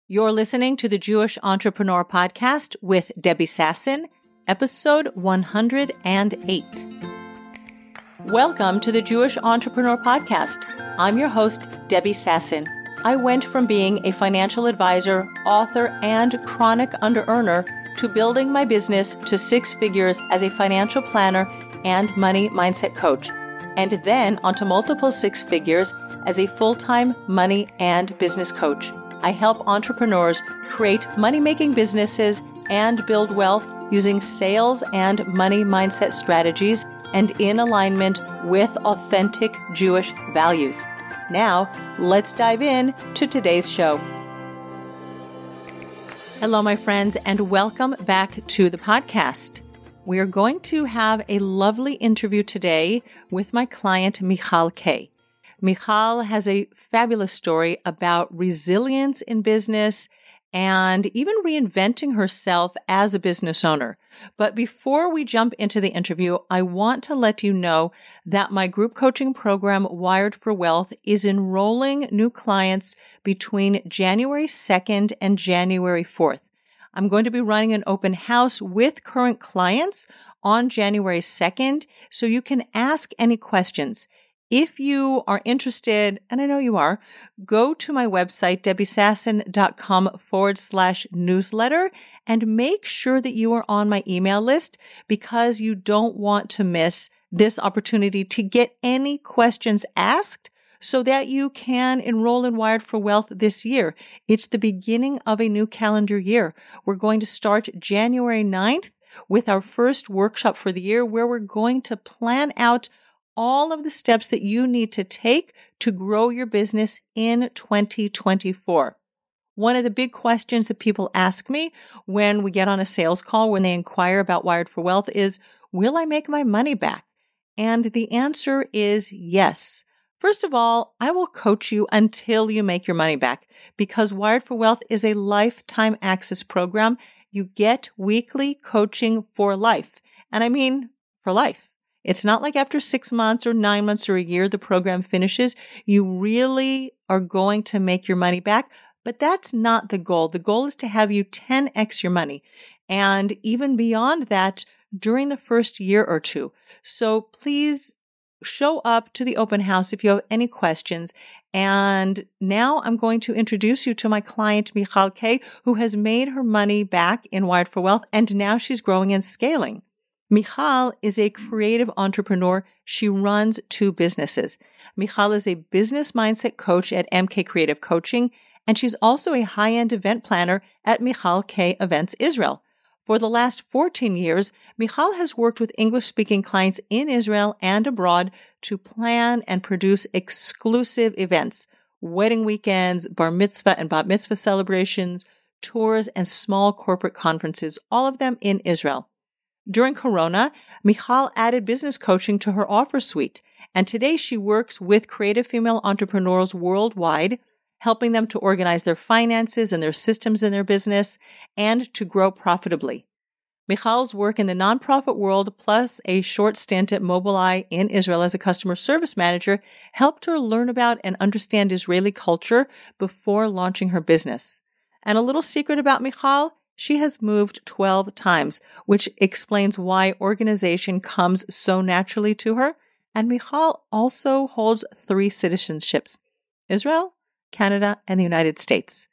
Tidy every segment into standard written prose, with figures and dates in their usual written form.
You're listening to the Jewish Entrepreneur Podcast with Debbie Sasson, episode 108. Welcome to the Jewish Entrepreneur Podcast. I'm your host, Debbie Sasson. I went from being a financial advisor, author, and chronic under-earner to building my business to six figures as a financial planner and money mindset coach, and then onto multiple six figures as a full-time money and business coach. I help entrepreneurs create money-making businesses and build wealth using sales and money mindset strategies and in alignment with authentic Jewish values. Now, let's dive in to today's show. Hello, my friends, and welcome back to the podcast. We are going to have a lovely interview today with my client, Michal Kaye. Michal has a fabulous story about resilience in business and even reinventing herself as a business owner. But before we jump into the interview, I want to let you know that my group coaching program, Wired for Wealth, is enrolling new clients between January 2nd and January 4th. I'm going to be running an open house with current clients on January 2nd, so you can ask any questions. If you are interested, and I know you are, go to my website, debbiesasson.com/newsletter, and make sure that you are on my email list because you don't want to miss this opportunity to get any questions asked so that you can enroll in Wired for Wealth this year. It's the beginning of a new calendar year. We're going to start January 9th with our first workshop for the year where we're going to plan out all of the steps that you need to take to grow your business in 2024. One of the big questions that people ask me when we get on a sales call, when they inquire about Wired for Wealth is, will I make my money back? And the answer is yes. First of all, I will coach you until you make your money back because Wired for Wealth is a lifetime access program. You get weekly coaching for life. And I mean for life. It's not like after 6 months or 9 months or a year, the program finishes. You really are going to make your money back, but that's not the goal. The goal is to have you 10x your money and even beyond that during the first year or two. So please show up to the open house if you have any questions. And now I'm going to introduce you to my client, Michal Kaye, who has made her money back in Wired for Wealth, and now she's growing and scaling. Michal is a creative entrepreneur. She runs 2 businesses. Michal is a business mindset coach at MK Creative Coaching, and she's also a high-end event planner at Michal Kaye Events Israel. For the last 14 years, Michal has worked with English-speaking clients in Israel and abroad to plan and produce exclusive events, wedding weekends, bar mitzvah and bat mitzvah celebrations, tours, and small corporate conferences, all of them in Israel. During Corona, Michal added business coaching to her offer suite, and today she works with creative female entrepreneurs worldwide, helping them to organize their finances and their systems in their business and to grow profitably. Michal's work in the nonprofit world, plus a short stint at Mobileye in Israel as a customer service manager, helped her learn about and understand Israeli culture before launching her business. And a little secret about Michal, she has moved 12 times, which explains why organization comes so naturally to her. And Michal also holds 3 citizenships: Israel, Canada, and the United States.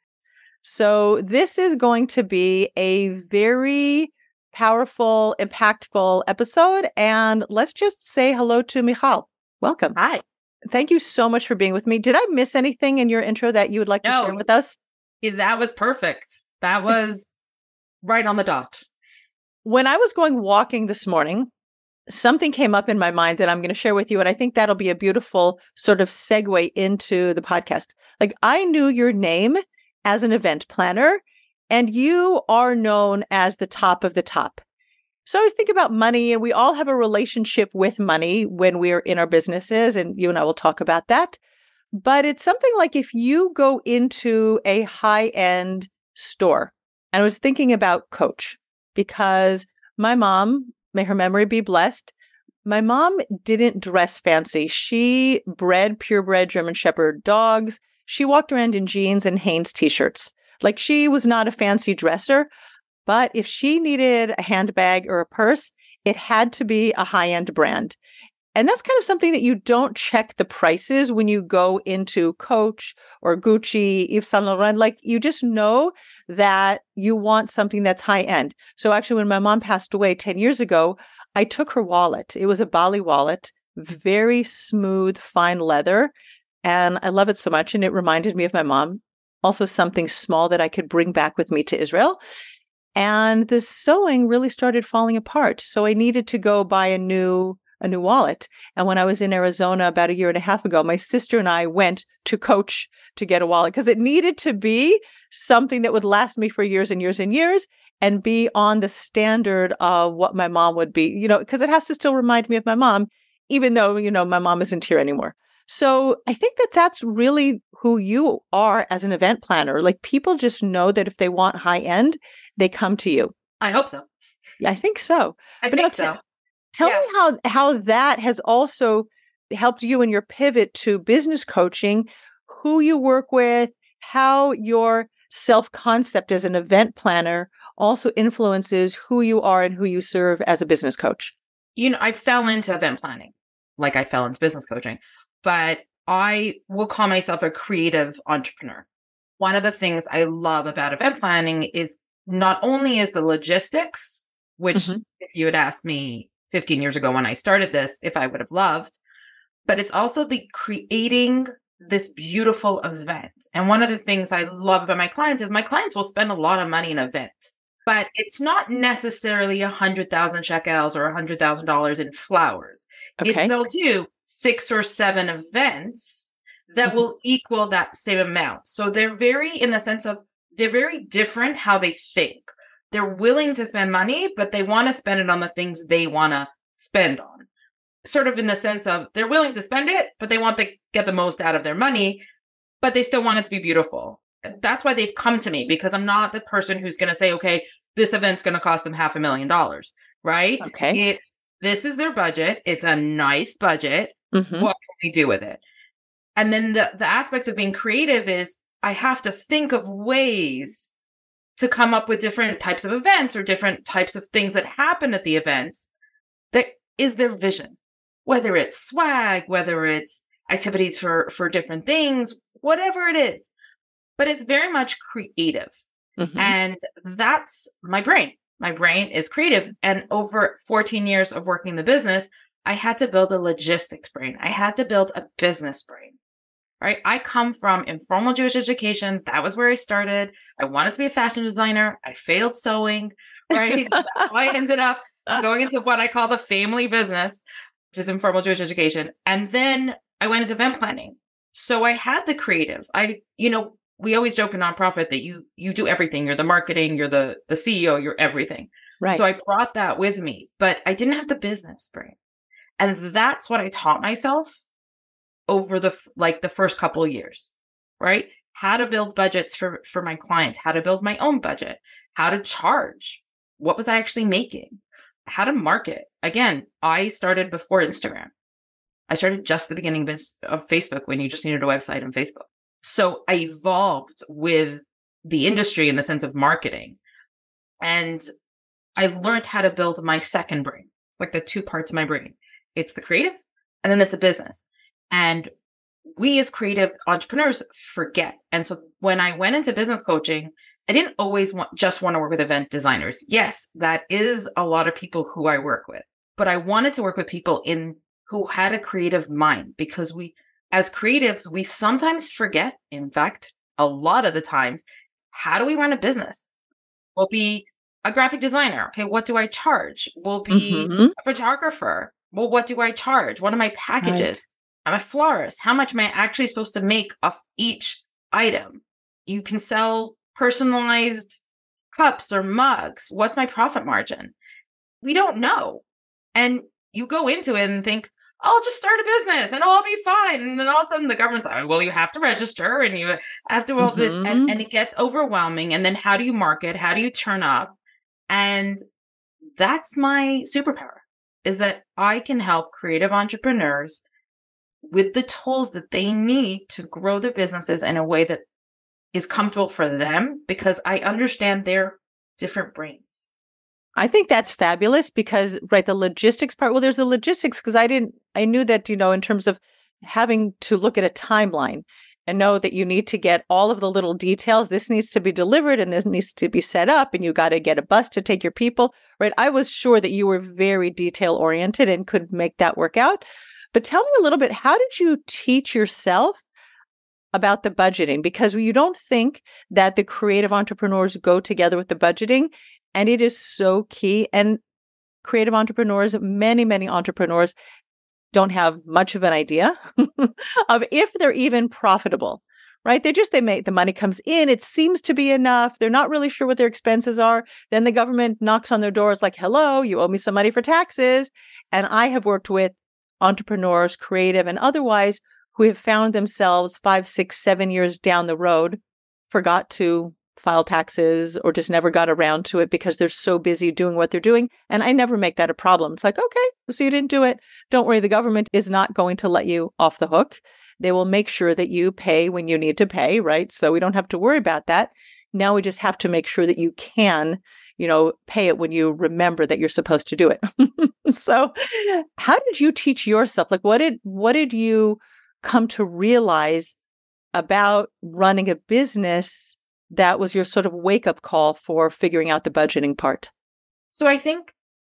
So this is going to be a very powerful, impactful episode. And let's just say hello to Michal. Welcome. Hi. Thank you so much for being with me. Did I miss anything in your intro that you would like to share with us? That was perfect. That was right on the dot. When I was going walking this morning, something came up in my mind that I'm going to share with you. And I think that'll be a beautiful sort of segue into the podcast. Like, I knew your name as an event planner, and you are known as the top of the top. So I always think about money, and we all have a relationship with money when we're in our businesses, and you and I will talk about that. But it's something like if you go into a high-end store, and I was thinking about Coach because my mom, may her memory be blessed, my mom didn't dress fancy. She bred purebred German Shepherd dogs. She walked around in jeans and Hanes t-shirts. Like she was not a fancy dresser, but if she needed a handbag or a purse, it had to be a high-end brand. And that's kind of something that you don't check the prices when you go into Coach or Gucci, Yves Saint Laurent. Like you just know that you want something that's high end. So actually, when my mom passed away 10 years ago, I took her wallet. It was a Bali wallet, very smooth, fine leather. And I love it so much. And it reminded me of my mom. Also something small that I could bring back with me to Israel. And the sewing really started falling apart. So I needed to go buy a new wallet. And when I was in Arizona about a year and a half ago, my sister and I went to Coach to get a wallet because it needed to be something that would last me for years and years and years and be on the standard of what my mom would be, because it has to still remind me of my mom, even though, my mom isn't here anymore. So I think that that's really who you are as an event planner. Like people just know that if they want high end, they come to you. I hope so. Yeah, I think so. I think so. Tell me how that has also helped you in your pivot to business coaching, who you work with, how your self-concept as an event planner also influences who you are and who you serve as a business coach. I fell into event planning, like I fell into business coaching, but I will call myself a creative entrepreneur. One of the things I love about event planning is not only is the logistics, which if you had asked me 15 years ago when I started this, if I would have loved, but it's also the creating this beautiful event. And one of the things I love about my clients is my clients will spend a lot of money in an event, but it's not necessarily 100,000 shekels or $100,000 in flowers. Okay. It's they'll do 6 or 7 events that will equal that same amount. So they're very, in the sense of they're very different how they think. They're willing to spend money, but they want to spend it on the things they want to spend on. Sort of in the sense of they're willing to spend it, but they want to get the most out of their money, but they still want it to be beautiful. That's why they've come to me, because I'm not the person who's going to say, okay, this event's going to cost them $500,000, right? Okay. This is their budget. It's a nice budget. What can we do with it? And then the aspects of being creative is I have to think of ways to come up with different types of events or different types of things that happen at the events that is their vision, whether it's swag, whether it's activities for different things, whatever it is. But it's very much creative. And that's my brain. My brain is creative. And over 14 years of working in the business, I had to build a logistics brain. I had to build a business brain. Right? I come from informal Jewish education. That was where I started. I wanted to be a fashion designer. I failed sewing, right? That's why I ended up going into what I call the family business, which is informal Jewish education. And then I went into event planning. So I had the creative. We always joke in nonprofit that you do everything. You're the marketing, you're the CEO, you're everything. Right. So I brought that with me, but I didn't have the business brain. And that's what I taught myself over the first couple of years, right? How to build budgets for my clients, how to build my own budget, how to charge, what was I actually making, how to market. Again, I started before Instagram. I started just the beginning of Facebook when you just needed a website and Facebook. So I evolved with the industry in the sense of marketing. And I learned how to build my second brain. It's like the 2 parts of my brain. It's the creative and then it's a business. And we as creative entrepreneurs forget. And so when I went into business coaching, I didn't always want to work with event designers. Yes, that is a lot of people who I work with, but I wanted to work with people who had a creative mind, because as creatives, we sometimes forget, in fact, a lot of the times, how do we run a business? We'll be a graphic designer. Okay, what do I charge? We'll be a photographer. Well, what do I charge? What are my packages? Right. I'm a florist. How much am I actually supposed to make off each item? You can sell personalized cups or mugs. What's my profit margin? We don't know. And you go into it and think, I'll just start a business and I'll be fine. And then all of a sudden the government's like, well, you have to register and you have to do all this. And it gets overwhelming. And then how do you market? How do you turn up? And that's my superpower, is that I can help creative entrepreneurs with the tools that they need to grow their businesses in a way that is comfortable for them because I understand their different brains. I think that's fabulous because, right, the logistics part, well, there's the logistics because I knew that, in terms of having to look at a timeline and know that you need to get all of the little details. This needs to be delivered and this needs to be set up and you got to get a bus to take your people, right? I was sure that you were very detail oriented and could make that work out. But tell me a little bit, how did you teach yourself about the budgeting? Because you don't think that the creative entrepreneurs go together with the budgeting. And it is so key. And creative entrepreneurs, many, many entrepreneurs don't have much of an idea of if they're even profitable, right? They make the money comes in. It seems to be enough. They're not really sure what their expenses are. Then the government knocks on their doors like, hello, you owe me some money for taxes. And I have worked with entrepreneurs, creative and otherwise, who have found themselves 5, 6, 7 years down the road, forgot to file taxes or just never got around to it because they're so busy doing what they're doing. And I never make that a problem. It's like, okay, so you didn't do it. Don't worry. The government is not going to let you off the hook. They will make sure that you pay when you need to pay, right? So we don't have to worry about that. Now we just have to make sure that you can, pay it when you remember that you're supposed to do it. So how did you teach yourself? Like, what did you come to realize about running a business that was your sort of wake-up call for figuring out the budgeting part? So I think,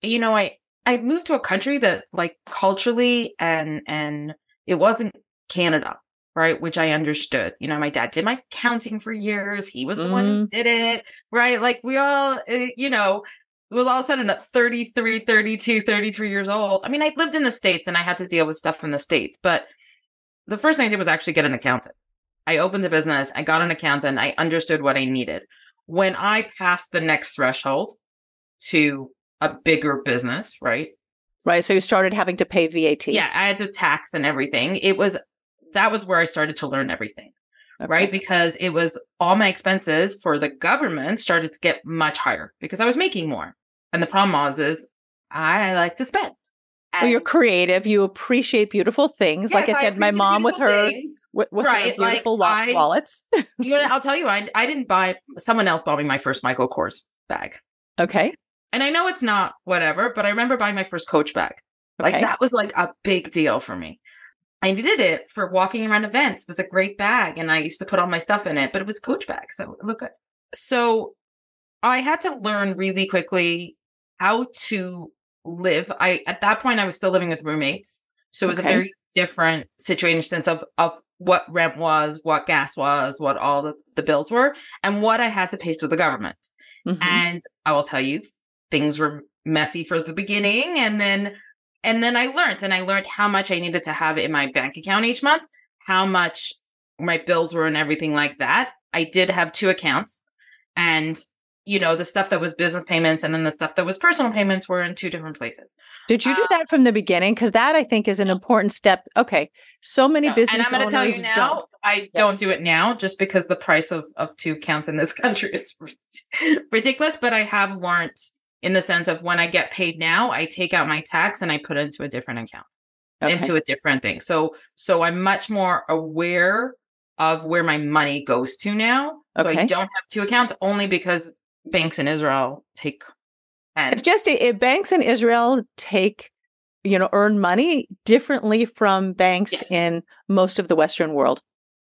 I moved to a country that like culturally and it wasn't Canada, right? Which I understood. My dad did my accounting for years. He was the one who did it, right? Like we all, it was all of a sudden at 33, 32, 33 years old. I mean, I lived in the States and I had to deal with stuff in the States, but the first thing I did was actually get an accountant. I opened a business. I got an accountant. I understood what I needed. When I passed the next threshold to a bigger business, right? Right. So you started having to pay VAT. Yeah, I had to tax and everything. That was where I started to learn everything, right? Because it was all my expenses for the government started to get much higher because I was making more. And the problem is I like to spend. Well, you're creative. You appreciate beautiful things. Yes, like I said, my mom with her right, her beautiful wallets. I'll tell you, I didn't buy. Someone else bought me my first Michael Kors bag. Okay, and I know it's not whatever, but I remember buying my first Coach bag. Like that was like a big deal for me. I needed it for walking around events. It was a great bag, and I used to put all my stuff in it. But it was a Coach bag, so look good. So I had to learn really quickly how to live. At that point I was still living with roommates. So it was a very different situation in the sense of what rent was, what gas was, what all the bills were, and what I had to pay to the government. And I will tell you, things were messy for the beginning. And then I learned how much I needed to have in my bank account each month, how much my bills were and everything like that. I did have 2 accounts, and the stuff that was business payments and then the stuff that was personal payments were in 2 different places. Did you do that from the beginning? Because that I think is an important step. Okay. So many business owners and I'm going to tell you now, I don't do it now just because the price of 2 accounts in this country is ridiculous. But I have learned in the sense of when I get paid now, I take out my tax and I put it into a different account, into a different thing. So I'm much more aware of where my money goes to now. So I don't have 2 accounts only because banks in Israel take. It's just banks in Israel take, earn money differently from banks in most of the Western world.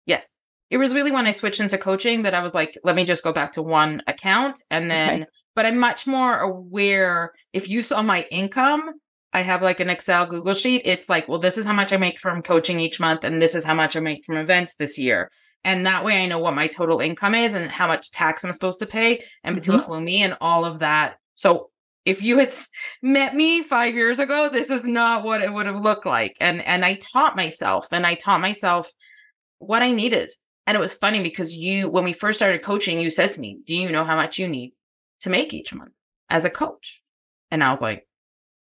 Yes. It was really when I switched into coaching that I was like, let me just go back to 1 account. And then, but I'm much more aware. If you saw my income, I have like an Excel Google sheet. It's like, well, this is how much I make from coaching each month. And this is how much I make from events this year. And that way I know what my total income is and how much tax I'm supposed to pay and bituach leumi and all of that. So if you had met me 5 years ago, this is not what it would have looked like. And I taught myself what I needed. And it was funny because when we first started coaching, you said to me, do you know how much you need to make each month as a coach? And I was like,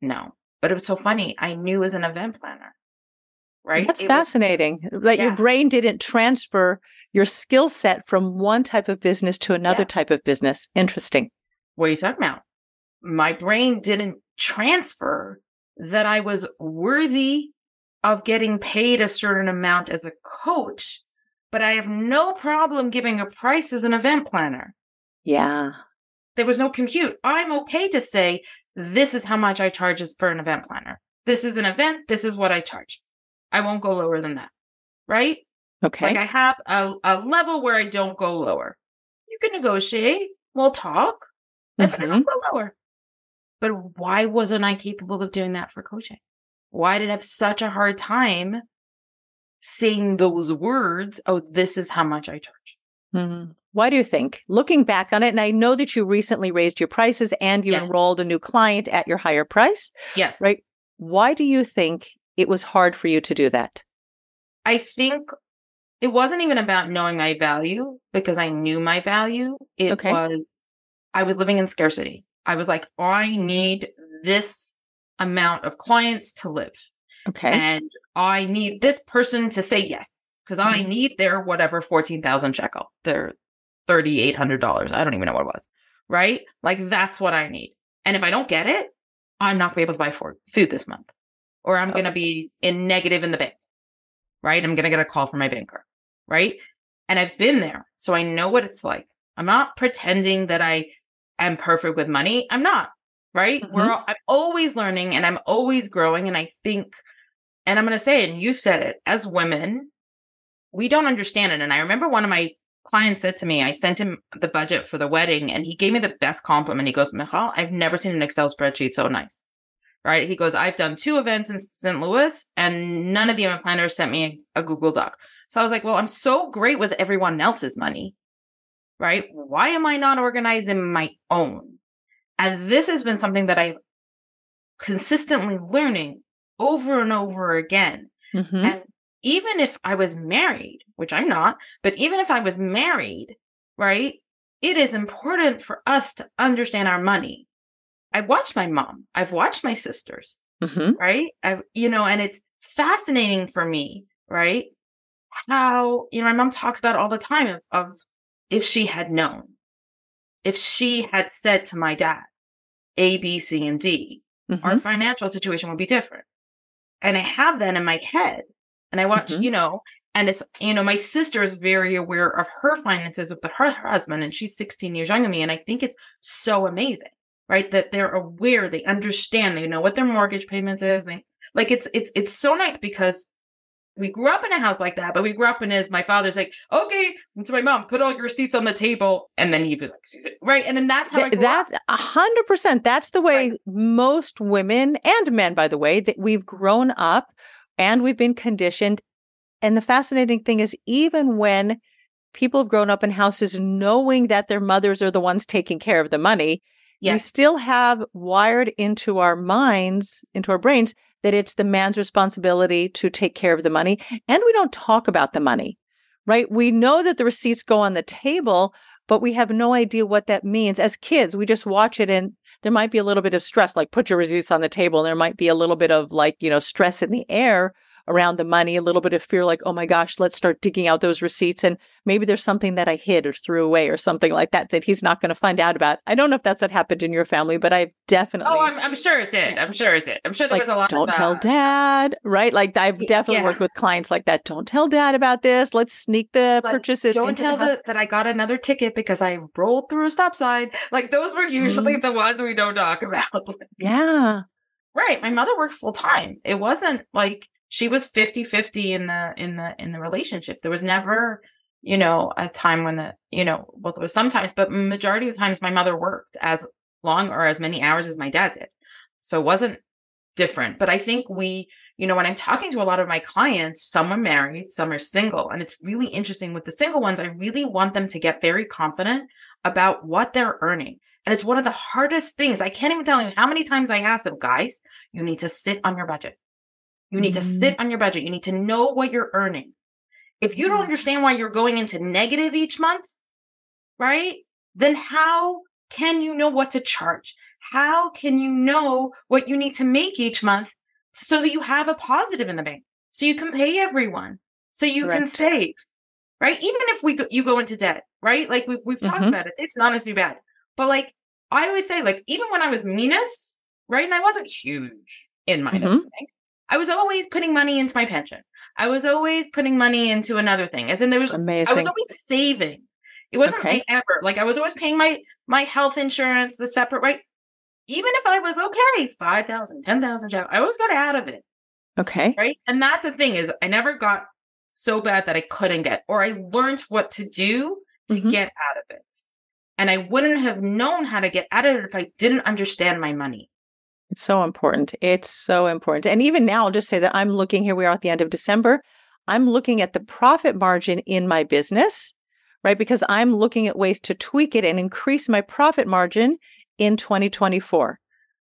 no. But it was so funny. I knew as an event planner. Right. That's fascinating. Your brain didn't transfer your skill set from one type of business to another type of business. Interesting. What are you talking about? My brain didn't transfer that I was worthy of getting paid a certain amount as a coach but I have no problem giving a price as an event planner. Yeah. There was no compute. I'm okay to say, this is how much I charge for an event planner. This is an event. This is what I charge. I won't go lower than that. Right? Okay. Like I have a level where I don't go lower. You can negotiate. We'll talk. But I don't go lower. But why wasn't I capable of doing that for coaching? Why did I have such a hard time saying those words? Oh, this is how much I charge. Mm-hmm. Why do you think? Looking back on it, and I know that you recently raised your prices and you enrolled a new client at your higher price. Yes. Right? Why do you think it was hard for you to do that? I think it wasn't even about knowing my value because I knew my value. It was, I was living in scarcity. I was like, I need this amount of clients to live. Okay. And I need this person to say yes because I need their whatever 14,000 shekel, their $3,800. I don't even know what it was. Right? Like that's what I need. And if I don't get it, I'm not going to be able to buy food this month, or I'm going to be in negative in the bank. Right? I'm going to get a call from my banker. Right? And I've been there. So I know what it's like. I'm not pretending that I am perfect with money. I'm not. Right? I'm always learning and I'm always growing. And I think, and I'm going to say it, and you said it, as women, we don't understand it. And I remember one of my clients said to me, I sent him the budget for the wedding and he gave me the best compliment. He goes, Michal, I've never seen an Excel spreadsheet so nice. Right? He goes, I've done 2 events in St. Louis and none of the event planners sent me a Google Doc. So I was like, well, I'm so great with everyone else's money. Right? Why am I not organizing my own? And this has been something that I've consistently learning over and over again. And even if I was married, which I'm not, but even if I was married, right, it is important for us to understand our money. I watched my mom. I've watched my sisters, right? And it's fascinating for me, right? How, my mom talks about it all the time of if she had known, if she had said to my dad, A, B, C, and D, our financial situation would be different. And I have that in my head. And I watch, and it's, my sister is very aware of her finances with her husband, and she's 16 years younger than me. And I think it's so amazing, right? That they're aware, they understand, they know what their mortgage payments is. It's so nice because we grew up in a house like that, but we grew up in my father's like, okay, to my mom, put all your receipts on the table. And then he'd be like, right. And then that's how I grew up. 100%. That's the way most women and men, by the way, that we've grown up and we've been conditioned. And the fascinating thing is, even when people have grown up in houses knowing that their mothers are the ones taking care of the money, we still have wired into our minds, into our brains, that it's the man's responsibility to take care of the money. And we don't talk about the money, right? We know that the receipts go on the table, but we have no idea what that means. As kids, we just watch it and there might be a little bit of stress, like put your receipts on the table. And there might be a little bit of stress in the air around the money, a little bit of fear, like, oh my gosh, let's start digging out those receipts. And maybe there's something that I hid or threw away or something like that he's not going to find out about. I don't know if that's what happened in your family, but I've definitely. Oh, I'm sure it did. I'm sure it did. I'm sure there was a lot don't tell dad, right? Like I've definitely worked with clients like that. Don't tell dad about this. Let's sneak the purchases. Don't tell that I got another ticket because I rolled through a stop sign. Like those were usually the ones we don't talk about. Yeah. Right. My mother worked full time. It wasn't like she was 50-50 in the relationship. There was never, a time when there was sometimes, but majority of the times my mother worked as long or as many hours as my dad did. So it wasn't different. But I think when I'm talking to a lot of my clients, some are married, some are single. And it's really interesting with the single ones. I really want them to get very confident about what they're earning. And it's one of the hardest things. I can't even tell you how many times I ask them, guys, you need to sit on your budget. You need to sit on your budget. You need to know what you're earning. If you don't understand why you're going into negative each month, right? Then how can you know what to charge? How can you know what you need to make each month so that you have a positive in the bank? So you can pay everyone. So you can save, right? Even if you go into debt, right? Like we've talked about it. It's not necessarily bad. But like I always say, like even when I was minus, right? And I wasn't huge in minus, I was always putting money into my pension. I was always putting money into another thing. As in I was Amazing. always saving. It wasn't Okay. my ever. Like I was always paying my health insurance, the separate, right? Even if I was okay, 5,000, 10,000, I always got out of it. Okay. Right. And that's the thing is I never got so bad that I couldn't get, or I learned what to do to get out of it. And I wouldn't have known how to get out of it if I didn't understand my money. It's so important. It's so important. And even now, I'll just say that I'm looking, here we are at the end of December. I'm looking at the profit margin in my business, right? Because I'm looking at ways to tweak it and increase my profit margin in 2024,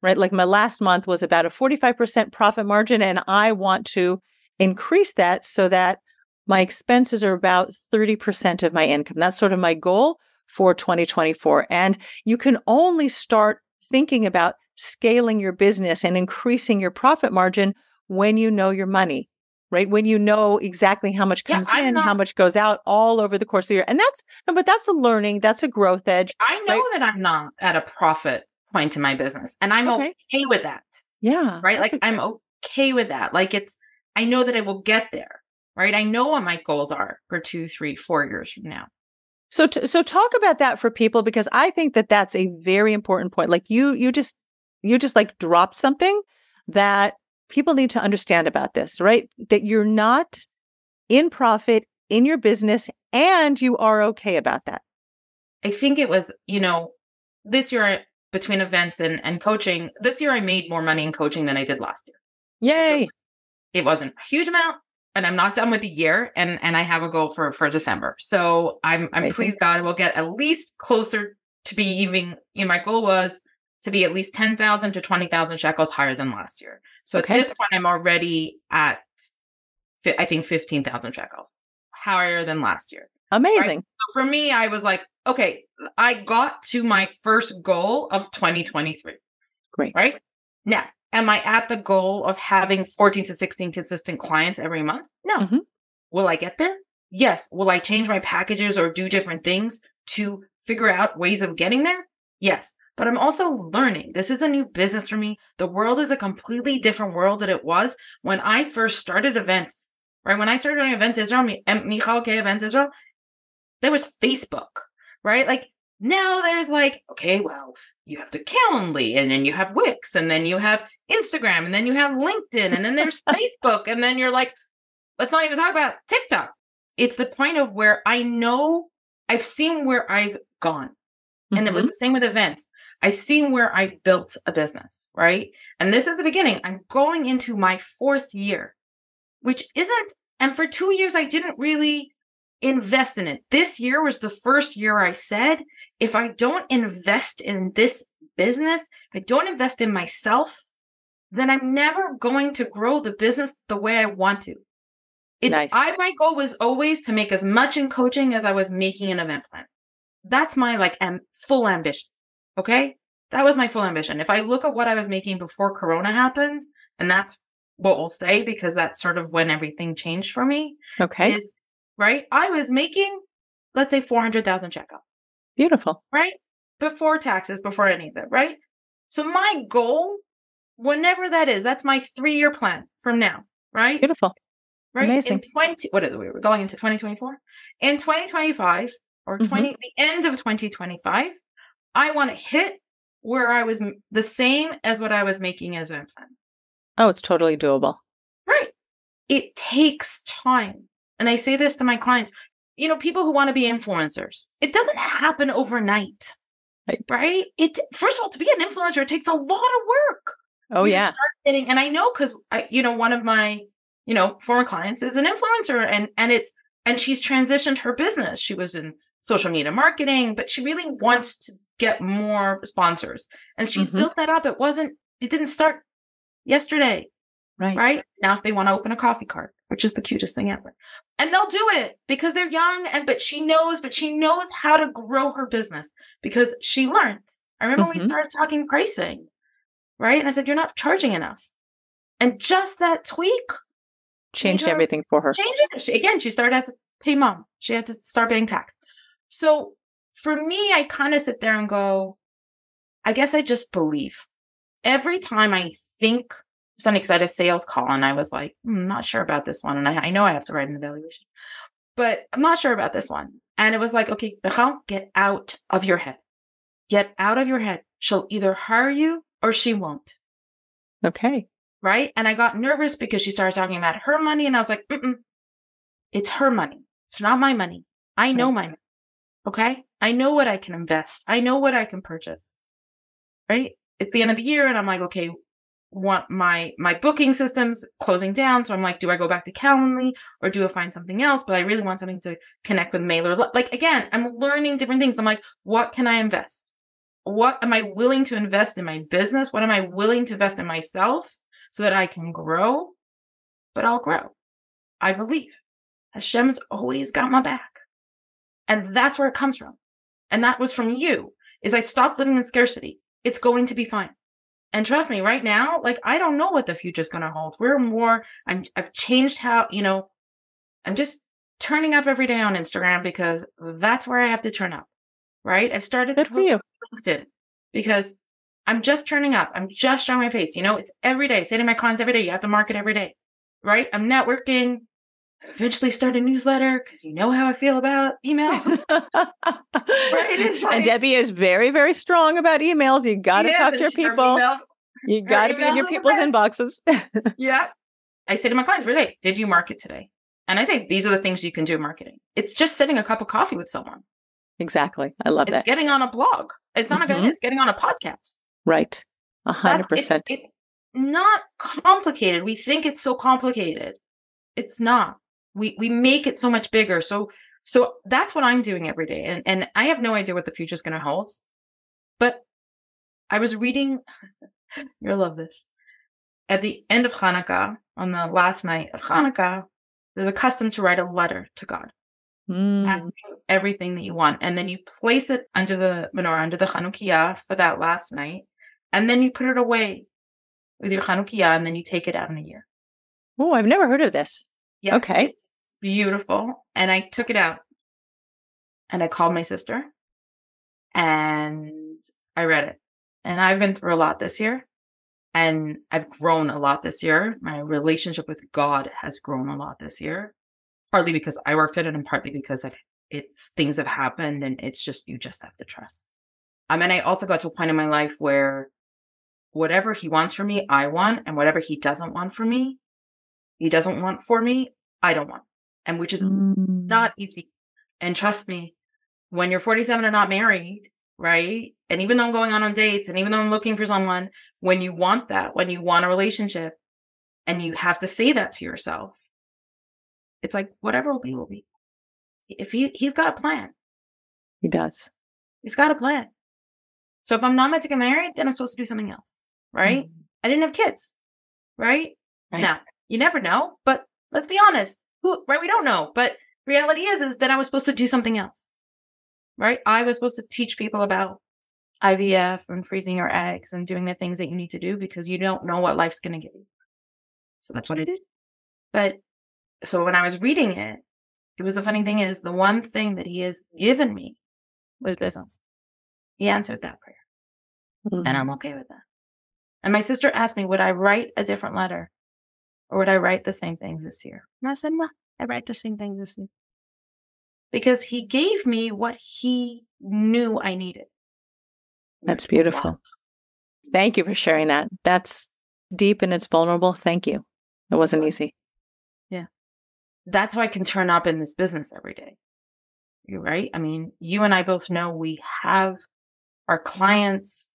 right? Like my last month was about a 45% profit margin, and I want to increase that so that my expenses are about 30% of my income. That's sort of my goal for 2024. And you can only start thinking about scaling your business and increasing your profit margin when you know your money, right? When you know exactly how much comes in, how much goes out all over the course of the year. And that's a learning, that's a growth edge. I know right? that I'm not at a profit point in my business, and I'm okay with that. Yeah. Right. Like I'm okay with that. Like I know that I will get there. Right. I know what my goals are for 2, 3, 4 years from now. So talk about that for people, because I think that that's a very important point. Like you just like dropped something that people need to understand about this, right? That you're not in profit in your business and you are okay about that. I think it was, this year between events and coaching, this year I made more money in coaching than I did last year. Yay. It wasn't a huge amount, and I'm not done with the year, and I have a goal for December. So I'm pleased God will get at least closer to be even, my goal was to be at least 10,000 to 20,000 shekels higher than last year. So at this point, I'm already at, I think, 15,000 shekels higher than last year. Amazing. Right? So for me, I was like, okay, I got to my first goal of 2023. Great. Right? Now, am I at the goal of having 14 to 16 consistent clients every month? No. Will I get there? Yes. Will I change my packages or do different things to figure out ways of getting there? Yes. But I'm also learning. This is a new business for me. The world is a completely different world than it was when I first started events, right? When I started doing Events Israel, Michal Kaye Events Israel, there was Facebook, right? Like now there's like, okay, well, you have to Calendly, and then you have Wix, and then you have Instagram, and then you have LinkedIn, and then there's Facebook. And then you're like, let's not even talk about TikTok. It's the point of where I know I've seen where I've gone. And it was the same with events. I've seen where I built a business, right? And this is the beginning. I'm going into my 4th year, which isn't, and for 2 years, I didn't really invest in it. This year was the first year I said, if I don't invest in this business, if I don't invest in myself, then I'm never going to grow the business the way I want to. My goal was always to make as much in coaching as I was making an event plan. That's my full ambition. Okay. That was my full ambition. If I look at what I was making before Corona happened, and that's what we'll say, because that's sort of when everything changed for me. Okay. Right. I was making, let's say 400,000 shekel. Beautiful. Right. Before taxes, before any of it. Right. So my goal, whenever that is, that's my 3-year plan from now. Right. Beautiful. Right. Amazing. We're going into 2024. In 2025 or the end of 2025, I want to hit where I was the same as what I was making as a plan. Oh, it's totally doable. Right. It takes time. And I say this to my clients, people who want to be influencers, it doesn't happen overnight. Right. First of all, to be an influencer, it takes a lot of work. Oh, yeah. And I know, because one of my, former clients is an influencer, and she's transitioned her business. She was in social media marketing, but she really wants to get more sponsors, and she's built that up. It didn't start yesterday. Right. Now, if they want to open a coffee cart, which is the cutest thing ever, and they'll do it because they're young, but she knows how to grow her business because she learned. I remember when we started talking pricing, right? And I said, you're not charging enough. And just that tweak changed everything for her. She started to pay mom. She had to start paying tax. So for me, I kind of sit there and go, I guess I just believe. Every time I think It's funny because I had a sales call and I was like, I'm not sure about this one. And I know I have to write an evaluation, but I'm not sure about this one. And it was like, okay, Michal, get out of your head. Get out of your head. She'll either hire you or she won't. Okay. Right. And I got nervous because she started talking about her money. And I was like, it's her money. It's not my money. I know my money. Okay. I know what I can invest. I know what I can purchase. Right. It's the end of the year. And I'm like, okay, want my booking system's closing down. So I'm like, do I go back to Calendly or do I find something else? But I really want something to connect with mailer. Like, again, I'm learning different things. I'm like, what can I invest? What am I willing to invest in my business? What am I willing to invest in myself so that I can grow? But I'll grow. I believe Hashem's always got my back. And that's where it comes from. And that was from you, is I stopped living in scarcity. It's going to be fine. And trust me, right now, like, I don't know what the future's going to hold. I've changed how, I'm just turning up every day on Instagram because that's where I have to turn up, right? I've started to post on LinkedIn because I'm just turning up. I'm just showing my face. It's every day. I say to my clients every day, you have to market every day, right? I'm networking. I eventually start a newsletter because you know how I feel about emails. Right? And Debbie is very, very strong about emails. You got to talk to your people. You got to be in your people's inboxes. Yeah. I say to my clients every day, did you market today? And I say, these are the things you can do in marketing. It's just sitting a cup of coffee with someone. Exactly. I love that. It's getting on a blog. It's not it's getting on a podcast. Right. 100%. It's not complicated. We think it's so complicated. It's not. We make it so much bigger. So that's what I'm doing every day. And I have no idea what the future is going to hold. But I was reading, you'll love this. At the end of Hanukkah, on the last night of Hanukkah, there's a custom to write a letter to God, asking everything that you want. And then you place it under the menorah, under the Chanukiah for that last night. And then you put it away with your Chanukiah, and then you take it out in a year. Oh, I've never heard of this. Yeah. Okay. It's beautiful. And I took it out and I called my sister and I read it. And I've been through a lot this year. And I've grown a lot this year. My relationship with God has grown a lot this year, partly because I worked at it and partly because things have happened and it's just, you just have to trust. And I also got to a point in my life where whatever he wants for me, I want, and whatever he doesn't want for me, I don't want. And which is not easy. And trust me, when you're 47 and not married, right? And even though I'm going on dates and even though I'm looking for someone, when you want that, when you want a relationship and you have to say that to yourself, it's like, whatever will be, will be. If he's got a plan. He does. He's got a plan. So if I'm not meant to get married, then I'm supposed to do something else, right? I didn't have kids, right? Now, you never know, but let's be honest, right? We don't know, but reality is that I was supposed to do something else, right? I was supposed to teach people about IVF and freezing your eggs and doing the things that you need to do because you don't know what life's going to give you. So that's what I did. But so when I was reading it, it was the funny thing is the one thing that he has given me was business. He answered that prayer and I'm okay with that. And my sister asked me, would I write a different letter or would I write the same things this year? And I said, no, I write the same things this year. Because he gave me what he knew I needed. That's beautiful. Wow. Thank you for sharing that. That's deep and it's vulnerable. Thank you. It wasn't easy. Yeah. That's how I can turn up in this business every day. You're right. I mean, you and I both know we have our clients.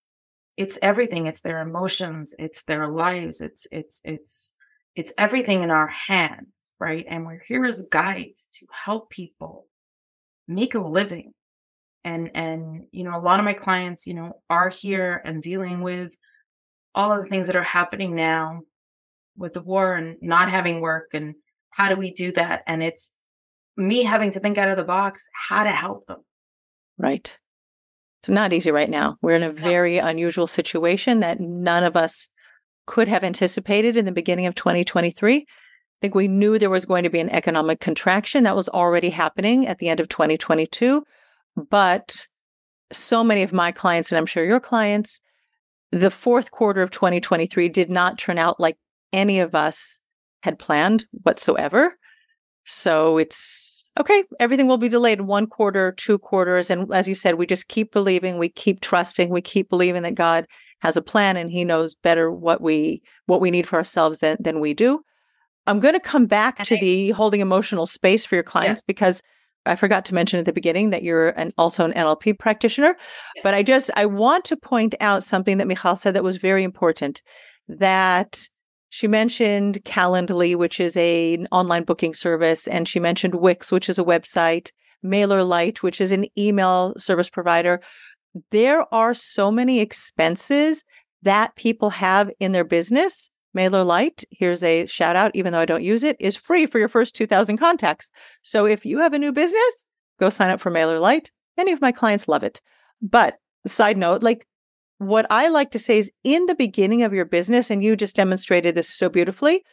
It's everything. It's their emotions. It's their lives. It's everything in our hands, right? And we're here as guides to help people make a living. And a lot of my clients, are here and dealing with all of the things that are happening now with the war and not having work and how do we do that? And it's me having to think out of the box, how to help them. Right. It's not easy right now. We're in a very unusual situation that none of us could have anticipated in the beginning of 2023. I think we knew there was going to be an economic contraction that was already happening at the end of 2022. But so many of my clients, and I'm sure your clients, the fourth quarter of 2023 did not turn out like any of us had planned whatsoever. So it's okay. Everything will be delayed 1 quarter, 2 quarters. And as you said, we just keep believing, we keep trusting, we keep believing that God has a plan and he knows better what we need for ourselves than we do. I'm going to come back to the holding emotional space for your clients because I forgot to mention at the beginning that you're also an NLP practitioner. Yes. But I want to point out something that Michal said that was very important, that she mentioned Calendly, which is an online booking service, and she mentioned Wix, which is a website, MailerLite, which is an email service provider. There are so many expenses that people have in their business. MailerLite, here's a shout out, even though I don't use it, is free for your first 2,000 contacts. So if you have a new business, go sign up for MailerLite. Many of my clients love it. But side note, like what I like to say is in the beginning of your business, and you just demonstrated this so beautifully,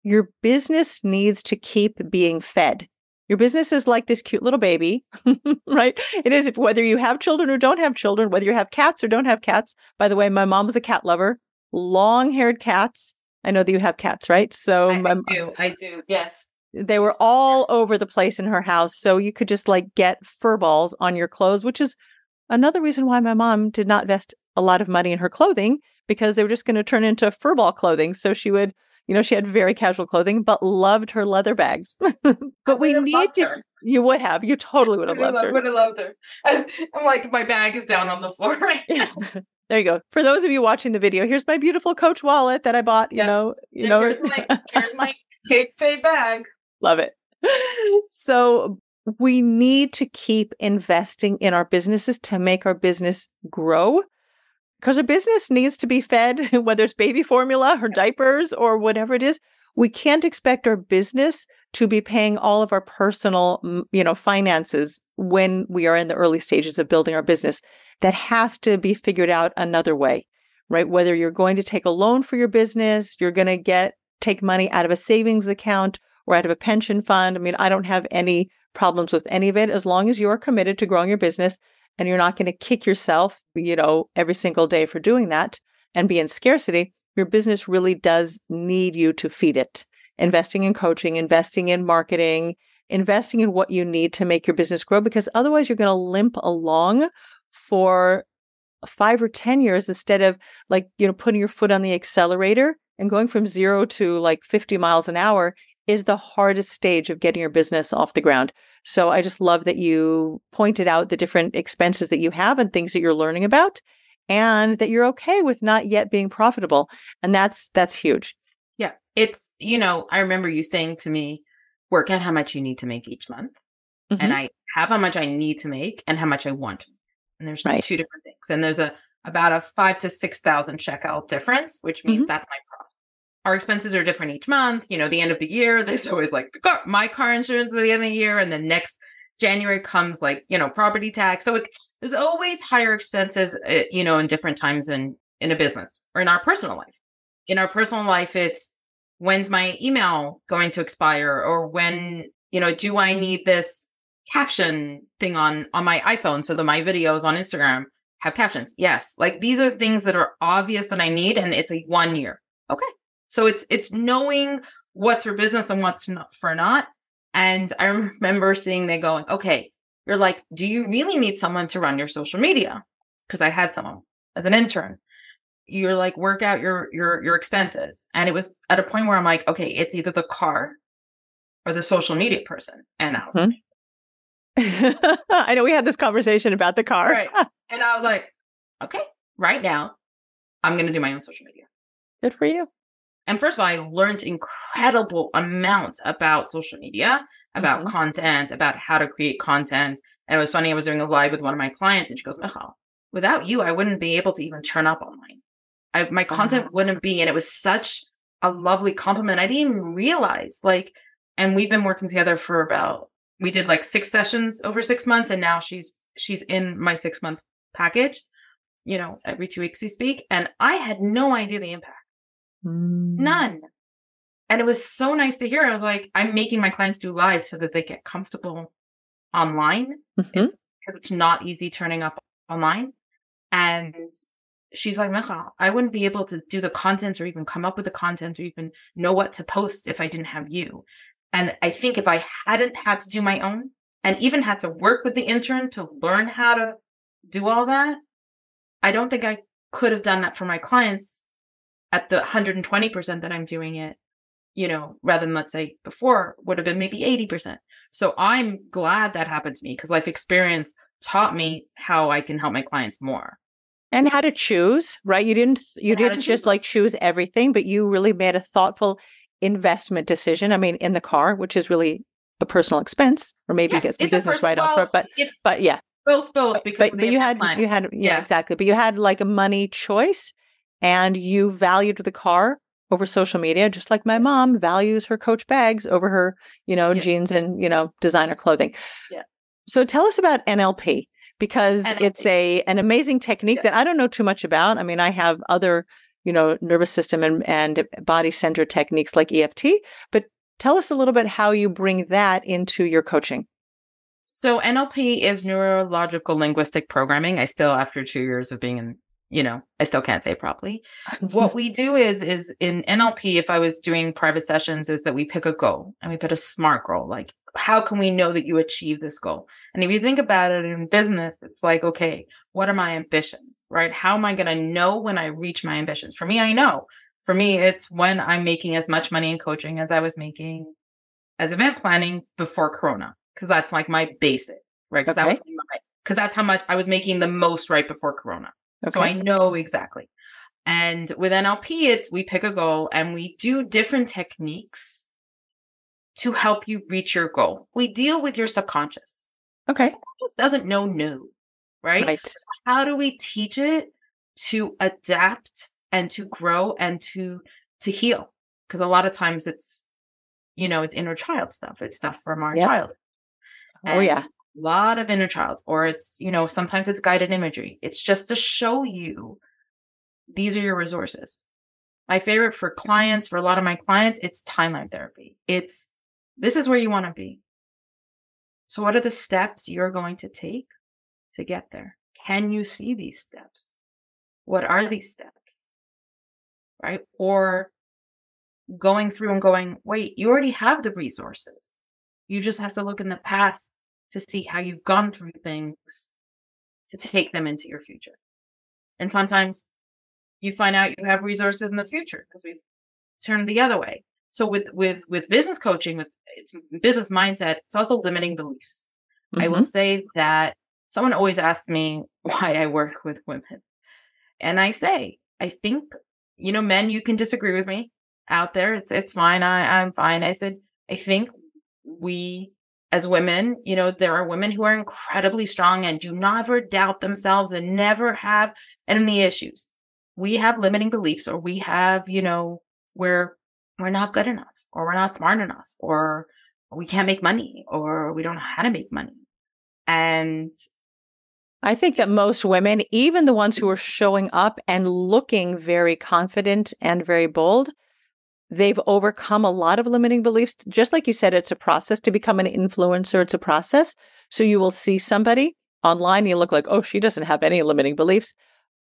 your business needs to keep being fed. Your business is like this cute little baby, right? It is, whether you have children or don't have children, whether you have cats or don't have cats. By the way, my mom was a cat lover, long-haired cats. I know that you have cats, right? So I do. Yes. They were all over the place in her house. So you could just like get fur balls on your clothes, which is another reason why my mom did not invest a lot of money in her clothing, because they were just going to turn into fur ball clothing. So she would, she had very casual clothing, but loved her leather bags. But we need to, her. You would have, you totally would have loved her. Would have loved her. I'm like, my bag is down on the floor right now. There you go. For those of you watching the video, here's my beautiful Coach wallet that I bought, Here's my Kate Spade bag. Love it. So we need to keep investing in our businesses to make our business grow, because a business needs to be fed, whether it's baby formula or diapers or whatever it is. We can't expect our business to be paying all of our personal, finances when we are in the early stages of building our business. That has to be figured out another way, right? Whether you're going to take a loan for your business, you're going to take money out of a savings account or out of a pension fund. I mean, I don't have any problems with any of it as long as you are committed to growing your business and you're not going to kick yourself, every single day for doing that and be in scarcity. Your business really does need you to feed it. Investing in coaching, investing in marketing, investing in what you need to make your business grow, because otherwise you're going to limp along for 5 or 10 years instead of putting your foot on the accelerator and going from 0 to 50 miles an hour is the hardest stage of getting your business off the ground. So I just love that you pointed out the different expenses that you have and things that you're learning about, and that you're okay with not yet being profitable. And that's huge. Yeah. It's, I remember you saying to me, work out how much you need to make each month. Mm-hmm. And I have how much I need to make and how much I want. And there's two different things. And there's about a 5,000 to 6,000 shekel difference, which means that's my profit. Our expenses are different each month. The end of the year, there's always my car insurance at the end of the year. And then next January comes property tax. So there's always higher expenses, in different times in a business or in our personal life. In our personal life, it's when's my email going to expire, or when, do I need this caption thing on my iPhone so that my videos on Instagram have captions? Yes. These are things that are obvious that I need, and it's a 1 year. Okay. So it's knowing what's for business and what's not for not. And I remember seeing they going, okay, you're like, do you really need someone to run your social media? Because I had someone as an intern. You're like, work out your expenses. And it was at a point where I'm like, okay, it's either the car or the social media person. And I was like, I know we had this conversation about the car. Right. And I was like, okay, right now, I'm going to do my own social media. Good for you. And first of all, I learned incredible amounts about social media, about content, about how to create content. And it was funny, I was doing a live with one of my clients and she goes, Michal, without you, I wouldn't be able to even turn up online. My content wouldn't be. And it was such a lovely compliment. I didn't even realize, and we've been working together for we did 6 sessions over 6 months. And now she's in my 6-month package, every 2 weeks we speak. And I had no idea the impact. None. And it was so nice to hear. I was like, I'm making my clients do live so that they get comfortable online, because it's not easy turning up online. And she's like, Michal, I wouldn't be able to do the content or even come up with the content or even know what to post if I didn't have you. And I think if I hadn't had to do my own and even had to work with the intern to learn how to do all that, I don't think I could have done that for my clients at the 120% that I'm doing it, rather than, let's say, before would have been maybe 80%. So I'm glad that happened to me because life experience taught me how I can help my clients more. And how to choose, right? You didn't just like choose everything, but you really made a thoughtful investment decision. I mean, in the car, which is really a personal expense, or maybe get some business write-off, but yeah. Both because but you had yeah, exactly. But you had like a money choice, and you valued the car over social media, just like my mom values her Coach bags over her, jeans and, designer clothing. Yeah. So tell us about NLP, because it's an amazing technique that I don't know too much about. I mean, I have other, nervous system and body center techniques like EFT, but tell us a little bit how you bring that into your coaching. So NLP is neurological linguistic programming. I still, after 2 years of being in, I still can't say it properly. What we do is in NLP, if I was doing private sessions, is that we pick a goal and we put a SMART goal. Like, how can we know that you achieve this goal? And if you think about it in business, it's like, okay, what are my ambitions, right? How am I going to know when I reach my ambitions? For me, I know. For me, it's when I'm making as much money in coaching as I was making as event planning before Corona. Because that's like my basic, right? Because that's how much I was making the most right before Corona. Okay. So I know exactly. And with NLP, we pick a goal and we do different techniques to help you reach your goal. We deal with your subconscious. Okay. Subconscious doesn't know no, right? So how do we teach it to adapt and to grow and to heal? Because a lot of times it's inner child stuff. It's stuff from our childhood. Oh, yeah. A lot of inner child, or it's, sometimes it's guided imagery. It's just to show you these are your resources. My favorite for clients, for a lot of my clients, it's timeline therapy. This is where you want to be. So what are the steps you're going to take to get there? Can you see these steps? What are these steps? Right? Or going through and going, wait, you already have the resources. You just have to look in the past to see how you've gone through things to take them into your future. And sometimes you find out you have resources in the future because we've turned the other way. So with business coaching, with it's business mindset, it's also limiting beliefs. Mm-hmm. I will say that someone always asks me why I work with women. And I say, I think, men, you can disagree with me out there. It's fine. I'm fine. I said, I think we as women, there are women who are incredibly strong and do never doubt themselves and never have any issues. We have limiting beliefs, or we have, we're not good enough, or we're not smart enough, or we can't make money, or we don't know how to make money. And I think that most women, even the ones who are showing up and looking very confident and very bold, they've overcome a lot of limiting beliefs. Just like you said, it's a process to become an influencer. It's a process. So you will see somebody online, you look like, oh, she doesn't have any limiting beliefs.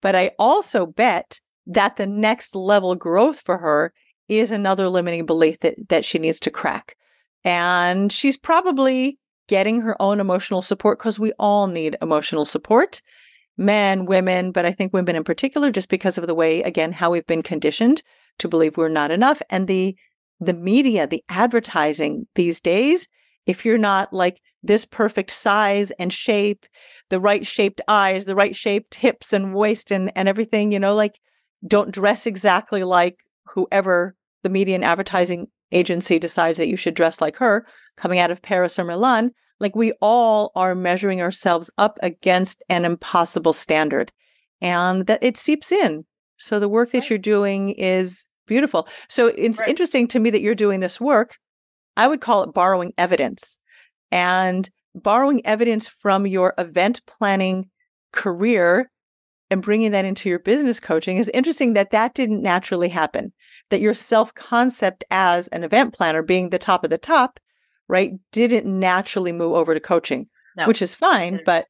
But I also bet that the next level growth for her is another limiting belief that she needs to crack. And she's probably getting her own emotional support, because we all need emotional support, men, women, but I think women in particular, just because of the way, again, how we've been conditioned to believe we're not enough. And the media, the advertising these days, if you're not like this perfect size and shape, the right shaped eyes, the right shaped hips and waist and everything, like don't dress exactly like whoever the media and advertising agency decides that you should dress like her coming out of Paris or Milan. Like we all are measuring ourselves up against an impossible standard, and that it seeps in. So the work that you're doing is beautiful. So it's interesting to me that you're doing this work. I would call it borrowing evidence, and borrowing evidence from your event planning career and bringing that into your business coaching is interesting that didn't naturally happen, that your self-concept as an event planner being the top of the top, right, didn't naturally move over to coaching, which is fine, but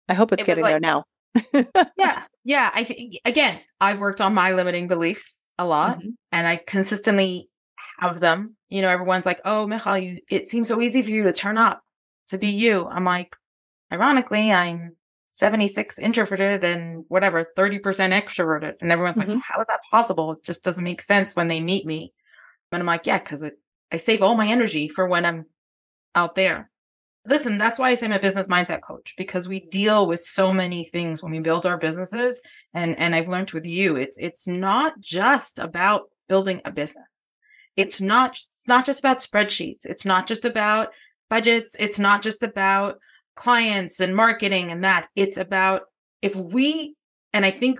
I hope it's getting there now. Yeah. Yeah. I think, again, I've worked on my limiting beliefs a lot Mhm. and I consistently have them. Everyone's like, oh, Michal, it seems so easy for you to turn up, to be you. I'm like, ironically, I'm 76 introverted and whatever, 30% extroverted. And everyone's like, Mhm. how is that possible? It just doesn't make sense when they meet me. And I'm like, yeah, because I save all my energy for when I'm out there. Listen, that's why I say I'm a business mindset coach, because we deal with so many things when we build our businesses. And I've learned with you, it's not just about building a business. It's not just about spreadsheets. It's not just about budgets. It's not just about clients and marketing and that. It's about and I think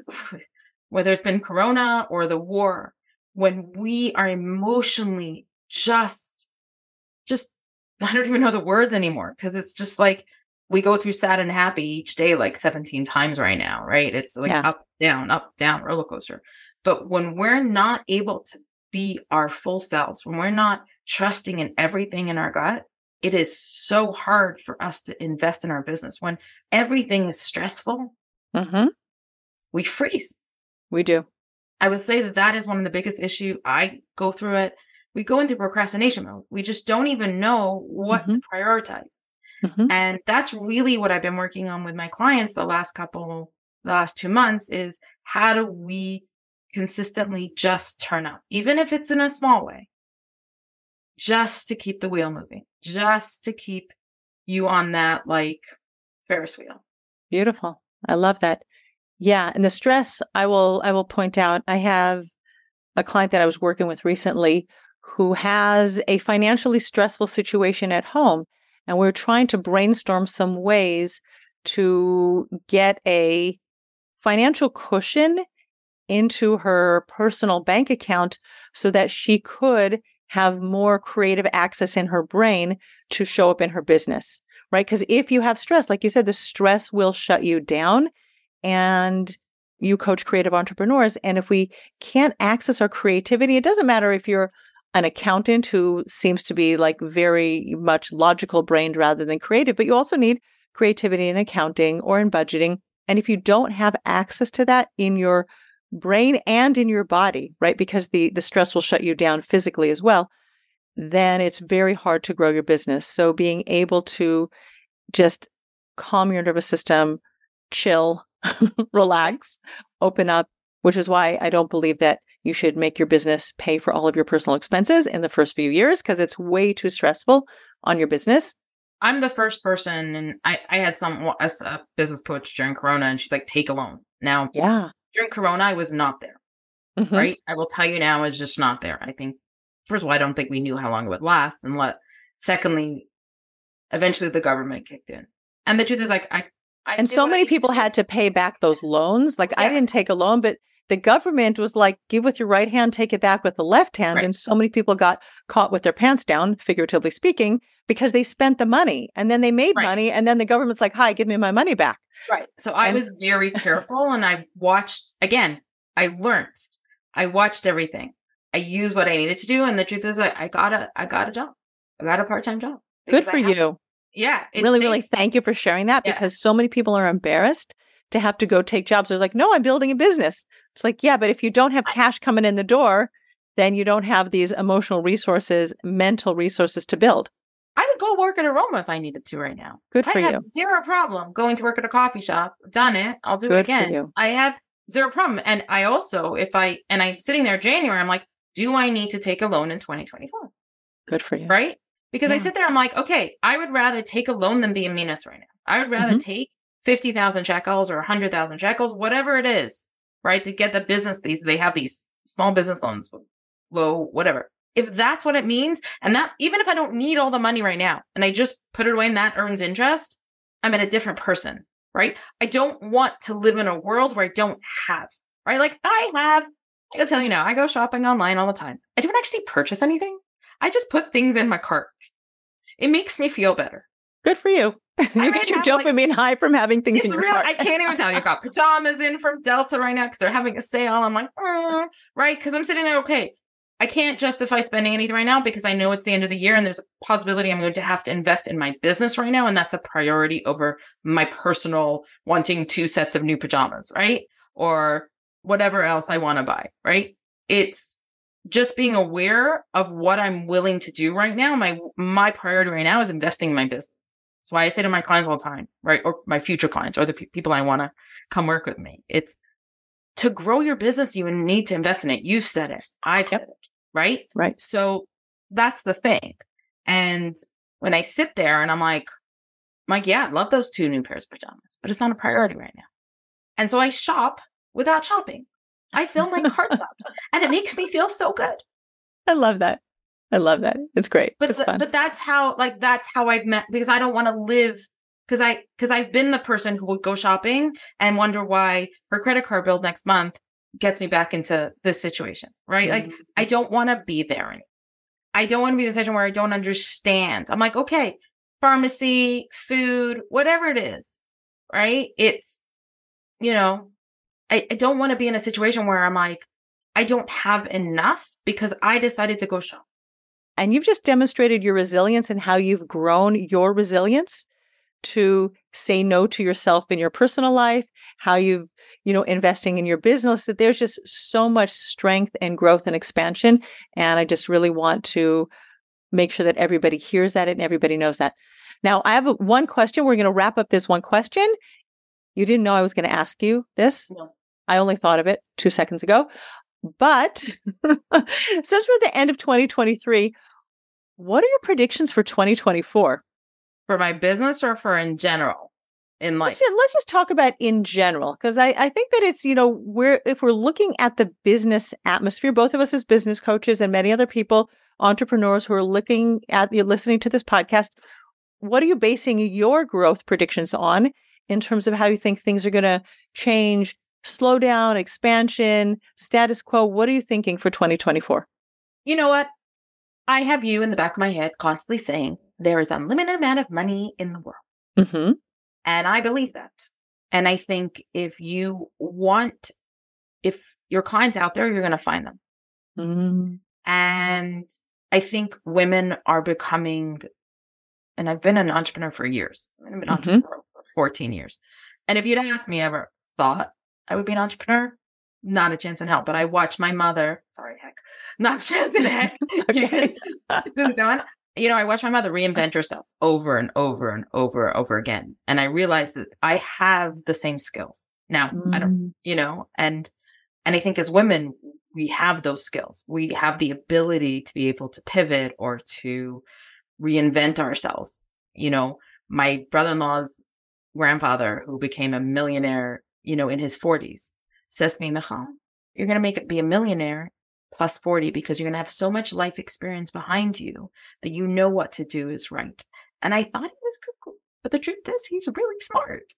whether it's been Corona or the war, when we are emotionally just I don't even know the words anymore, because it's just like we go through sad and happy each day like 17 times right now, right? It's like Yeah. up, down, roller coaster. But when we're not able to be our full selves, when we're not trusting in everything in our gut, it is so hard for us to invest in our business. When everything is stressful, Mhm. we freeze. We do. I would say that is one of the biggest issue. I go through it. We go into procrastination mode. We just don't even know what to Mhm. prioritize. Mhm. And that's really what I've been working on with my clients the last 2 months is how do we consistently just turn up, even if it's in a small way, just to keep the wheel moving, just to keep you on that like Ferris wheel. Beautiful. I love that. Yeah, and the stress, I will point out, I have a client that I was working with recently who has a financially stressful situation at home, and we're trying to brainstorm some ways to get a financial cushion into her personal bank account so that she could have more creative access in her brain to show up in her business, right? Because if you have stress, like you said, the stress will shut you down, and you coach creative entrepreneurs. And if we can't access our creativity, it doesn't matter if you're an accountant who seems to be like very much logical brained rather than creative, but you also need creativity in accounting or in budgeting. And if you don't have access to that in your brain and in your body, right? Because the stress will shut you down physically as well, then it's very hard to grow your business. So being able to just calm your nervous system, chill, relax, open up, which is why I don't believe that you should make your business pay for all of your personal expenses in the first few years, because it's way too stressful on your business. I'm the first person, and I had as a business coach during Corona, and she's like, take a loan. Now, Yeah. during Corona, I was not there, Hmm. right? I will tell you now, I was just not there. I think, first of all, I don't think we knew how long it would last. Secondly, eventually the government kicked in. And the truth is, like, I And did so what I many needed to people do. had to pay back those loans. Like I didn't Yes. take a loan, but the government was like, give with your right hand, take it back with the left hand. Right. And so many people got caught with their pants down, figuratively speaking, because they spent the money and then they made Right. money. And then the government's like, hi, give me my money back. Right. So I And was very careful, and I watched, again, I learned. I watched everything. I used what I needed to do. And the truth is, I got a job. I got a part-time job good because I for have to. you. Yeah, it's Really, safe. really thank you for sharing that, Yeah. because so many people are embarrassed to have to go take jobs. They're like, no, I'm building a business. It's like, yeah, but if you don't have cash coming in the door, then you don't have these emotional resources, mental resources to build. I would go work at Aroma if I needed to right now. Good I for have you. zero problem going to work at a coffee shop. Done it. I'll do it Good for again. you. I have zero problem. And I also, I'm sitting there January, I'm like, do I need to take a loan in 2024? Good for you. Right? Because I Yeah. sit there, I'm like, okay, I would rather take a loan than be in Minas right now. I would rather Mhm. take 50,000 shekels or 100,000 shekels, whatever it is, right? To get the business, they have these small business loans, low, whatever. If that's what it means, and that, even if I don't need all the money right now and I just put it away and that earns interest, I'm in a different person, right? I don't want to live in a world where I don't have, right? Like I can tell you now, I go shopping online all the time. I don't actually purchase anything. I just put things in my cart. It makes me feel better. Good for you. I You might get your have like, dopamine high from having things in it's your real. cart. I can't even tell you. I got pajamas in from Delta right now because they're having a sale. I'm like, right? Because I'm sitting there, okay, I can't justify spending anything right now because I know it's the end of the year and there's a possibility I'm going to have to invest in my business right now. And that's a priority over my personal wanting 2 sets of new pajamas, right? Or whatever else I want to buy, right? It's just being aware of what I'm willing to do right now. My priority right now is investing in my business. That's why I say to my clients all the time, right? Or my future clients or the people I want to come work with me. It's to grow your business, you need to invest in it. You've said it. I've said it. Right? Right. So that's the thing. And when I sit there and I'm like, yeah, I'd love those 2 new pairs of pajamas, but it's not a priority right now. And so I shop without shopping. I fill my carts up and it makes me feel so good. I love that. I love that. It's great. But it's fun. But that's how I've met, because I don't want to live, because I've been the person who would go shopping and wonder why her credit card bill next month gets me back into this situation, right? Like, I don't want to be there anymore. I don't want to be in a situation where I don't understand. I'm like, okay, pharmacy, food, whatever it is, right? It's, I don't want to be in a situation where I'm like, I don't have enough because I decided to go shop. And you've just demonstrated your resilience and how you've grown your resilience to say no to yourself in your personal life, how you've, investing in your business, that there's just so much strength and growth and expansion. And I just really want to make sure that everybody hears that and everybody knows that. Now, I have one question. We're going to wrap up this one question. You didn't know I was going to ask you this. No. I only thought of it 2 seconds ago. But since we're at the end of 2023, what are your predictions for 2024? For my business or for in general? In life? Let's just talk about in general, because I think that it's, if we're looking at the business atmosphere, both of us as business coaches and many other people, entrepreneurs who are listening to this podcast, what are you basing your growth predictions on in terms of how you think things are going to change, slow down, expansion, status quo? What are you thinking for 2024? You know what? I have you in the back of my head constantly saying there is unlimited amount of money in the world. Mm-hmm. And I believe that. And I think if your clients out there, you're going to find them. Mm-hmm. And I think women are becoming, and I've been an entrepreneur for years. I've been an entrepreneur for 14 years. And if you'd asked me ever thought I would be an entrepreneur, not a chance in hell. But I watched my mother, not a chance in heck. Okay. I watched my mother reinvent herself over and over and over again. And I realized that I have the same skills. Now, I don't, and I think as women, we have those skills. We have the ability to be able to pivot or to reinvent ourselves. My brother-in-law's grandfather, who became a millionaire, in his 40s, says to me, Michal, you're going to be a millionaire plus 40 because you're going to have so much life experience behind you that you know what to do is right. And I thought he was cuckoo, but the truth is he's really smart.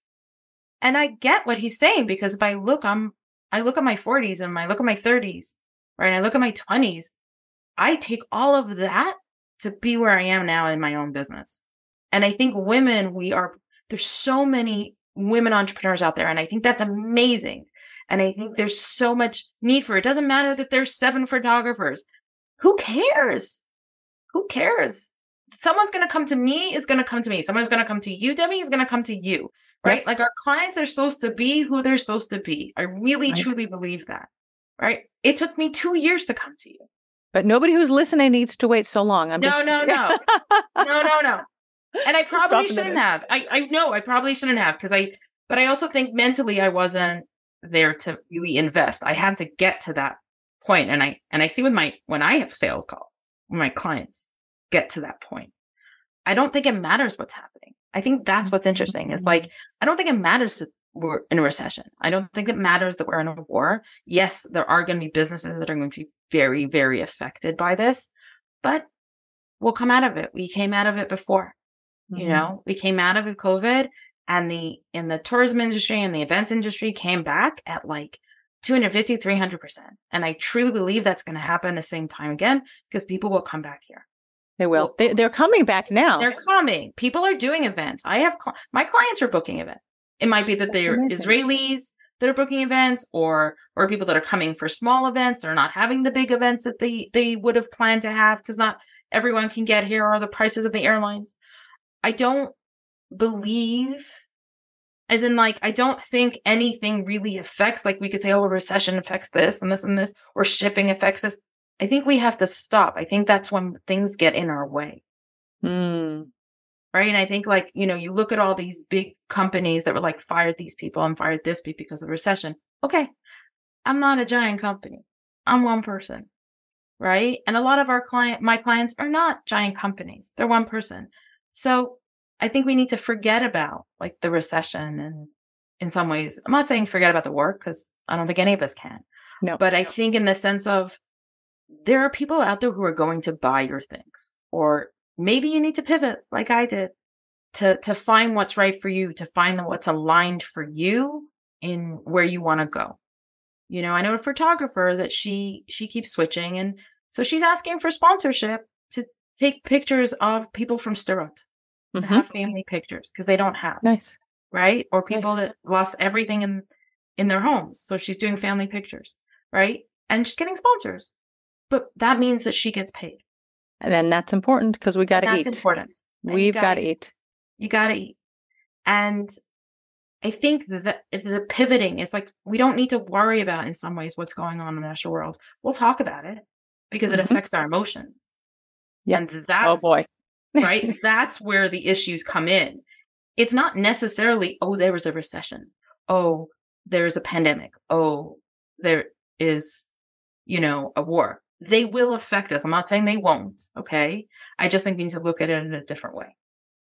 And I get what he's saying, because if I look at my 40s and I look at my 30s, right, and I look at my 20s, I take all of that to be where I am now in my own business. And I think women, there's so many women entrepreneurs out there. And I think that's amazing. And I think there's so much need for it. It doesn't matter that there's 7 photographers. Who cares? Who cares? Someone's going to come to me is going to come to me. Someone's going to come to you, Debbie, is going to come to you, right? Yep. Like, our clients are supposed to be who they're supposed to be. I really, truly believe that, right? It took me 2 years to come to you. But nobody who's listening needs to wait so long. No. And I probably shouldn't have. I know I probably shouldn't have, but I also think mentally I wasn't there to really invest. I had to get to that point. And I see when I have sales calls, when my clients get to that point, I don't think it matters what's happening. I think that's what's interesting. It's like, I don't think it matters that we're in a recession. I don't think it matters that we're in a war. Yes, there are going to be businesses that are going to be very, very affected by this, but we'll come out of it. We came out of it before. We came out of it, COVID, and in the tourism industry and the events industry came back at like 250, 300%. And I truly believe that's going to happen the same time again, because people will come back here. They will. They're coming back now. They're coming. People are doing events. I have my clients are booking events. It might be that they're Israelis, that are booking events or people that are coming for small events. They're not having the big events that they would have planned to have because not everyone can get here or the prices of the airlines. I don't believe, as in like, I don't think anything really affects, like we could say, oh, a recession affects this and this and this, or shipping affects this. I think we have to stop. I think that's when things get in our way. Right. And I think like, you look at all these big companies that were like fired these people and fired this people because of the recession. Okay. I'm not a giant company. I'm one person. Right. And a lot of my clients are not giant companies. They're one person. So I think we need to forget about like the recession. And in some ways, I'm not saying forget about the work because I don't think any of us can. No. But I think in the sense of there are people out there who are going to buy your things, or maybe you need to pivot like I did to find what's right for you, to find what's aligned for you in where you want to go. I know a photographer that she keeps switching. And so she's asking for sponsorship to take pictures of people from Sderot, to have family pictures because they don't have. Nice. Right. Or people that lost everything in their homes. So she's doing family pictures. Right. And she's getting sponsors. But that means that she gets paid. And then that's important because we got to eat. That's important. We've got to eat. You got to eat. And I think that the pivoting is like, we don't need to worry about in some ways what's going on in the natural world. We'll talk about it because it affects our emotions. Yeah. And that's, oh boy. right? That's where the issues come in. It's not necessarily, oh, there was a recession. Oh, there's a pandemic. Oh, there is, a war. They will affect us. I'm not saying they won't. Okay. I just think we need to look at it in a different way.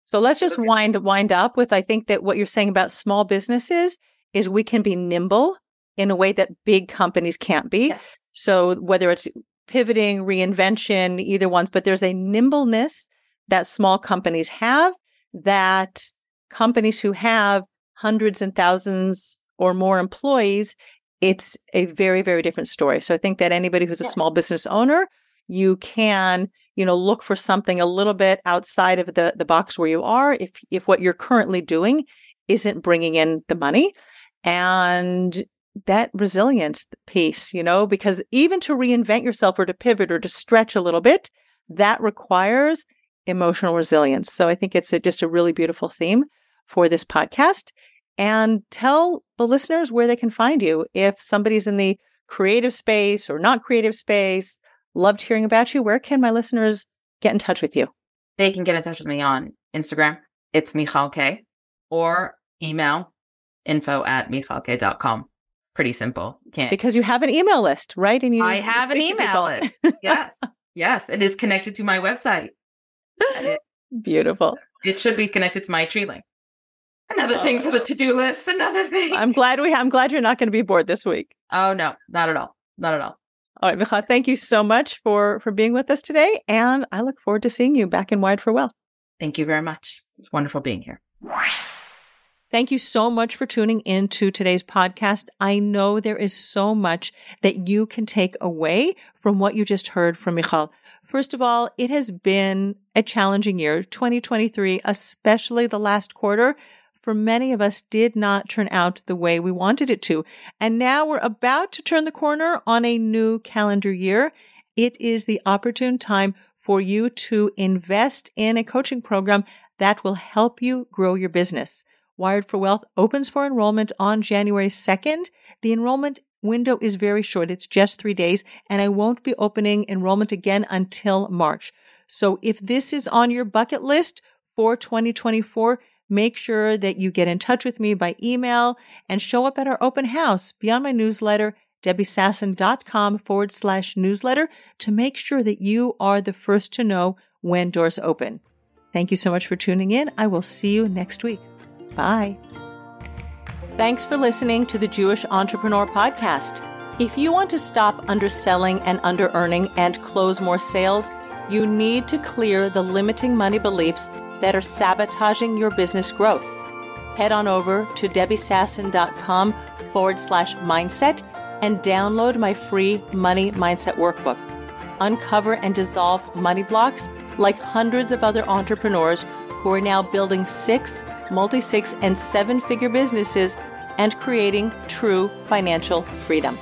So let's just wind up with, I think that what you're saying about small businesses is we can be nimble in a way that big companies can't be. Yes. So whether it's pivoting, reinvention, either ones, but there's a nimbleness that small companies have that companies who have hundreds and thousands or more employees, it's a very, very different story. So I think that anybody who's a small business owner, you can, look for something a little bit outside of the box where you are if what you're currently doing isn't bringing in the money. And that resilience piece, because even to reinvent yourself or to pivot or to stretch a little bit, that requires emotional resilience. So I think it's just a really beautiful theme for this podcast. And tell the listeners where they can find you. If somebody's in the creative space or not creative space, loved hearing about you. Where can my listeners get in touch with you? They can get in touch with me on Instagram. It's Michal Kaye, or email info@michalkaye.com. Pretty simple. Because you have an email list, right? And I have an email list. Yes. Yes. It is connected to my website. Beautiful. It should be connected to my tree link. Another thing for the to-do list. Another thing. I'm glad you're not going to be bored this week. Oh, no, not at all. Not at all. All right, Michal, thank you so much for being with us today. And I look forward to seeing you back in Wired for Well. Thank you very much. It's wonderful being here. Thank you so much for tuning in to today's podcast. I know there is so much that you can take away from what you just heard from Michal. First of all, it has been a challenging year. 2023, especially the last quarter, for many of us did not turn out the way we wanted it to. And now we're about to turn the corner on a new calendar year. It is the opportune time for you to invest in a coaching program that will help you grow your business. Wired for Wealth opens for enrollment on January 2nd. The enrollment window is very short. It's just 3 days, and I won't be opening enrollment again until March. So if this is on your bucket list for 2024, make sure that you get in touch with me by email and show up at our open house. Be on my newsletter, debbiesasson.com/newsletter, to make sure that you are the first to know when doors open. Thank you so much for tuning in. I will see you next week. Bye. Thanks for listening to the Jewish Entrepreneur Podcast. If you want to stop underselling and under-earning and close more sales, you need to clear the limiting money beliefs that are sabotaging your business growth. Head on over to debbiesasson.com/mindset and download my free Money Mindset Workbook. Uncover and dissolve money blocks like hundreds of other entrepreneurs who are now building 6, multi-6, and 7-figure businesses and creating true financial freedom.